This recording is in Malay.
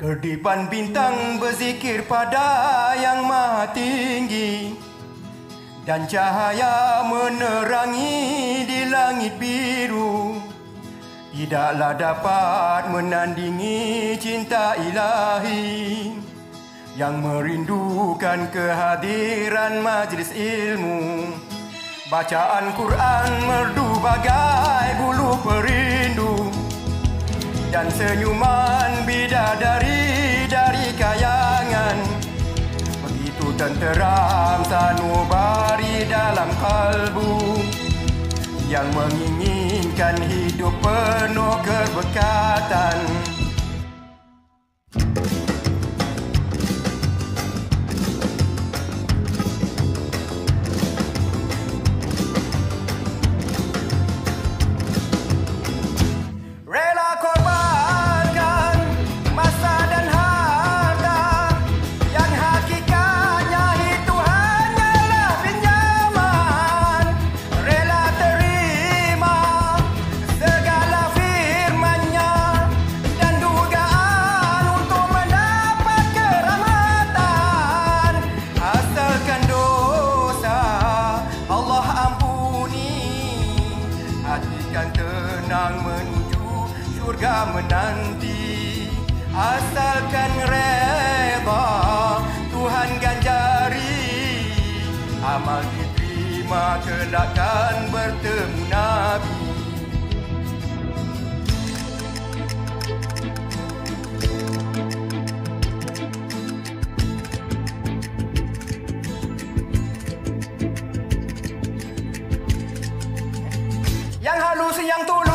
Kedipan bintang berzikir pada yang maha tinggi, dan cahaya menerangi di langit biru. Tidaklah dapat menandingi cinta ilahi yang merindukan kehadiran majlis ilmu. Bacaan Quran merdu bagai bulu perindu, dan senyuman bidadari dari kayangan. Begitu tenteram sanubari dalam kalbu, yang menginginkan hidup penuh keberkatan. Hatikan tenang menuju syurga menanti, asalkan reda Tuhan ganjari. Amal diterima kelak kan bertemu Nabi. Yang halus yang tulus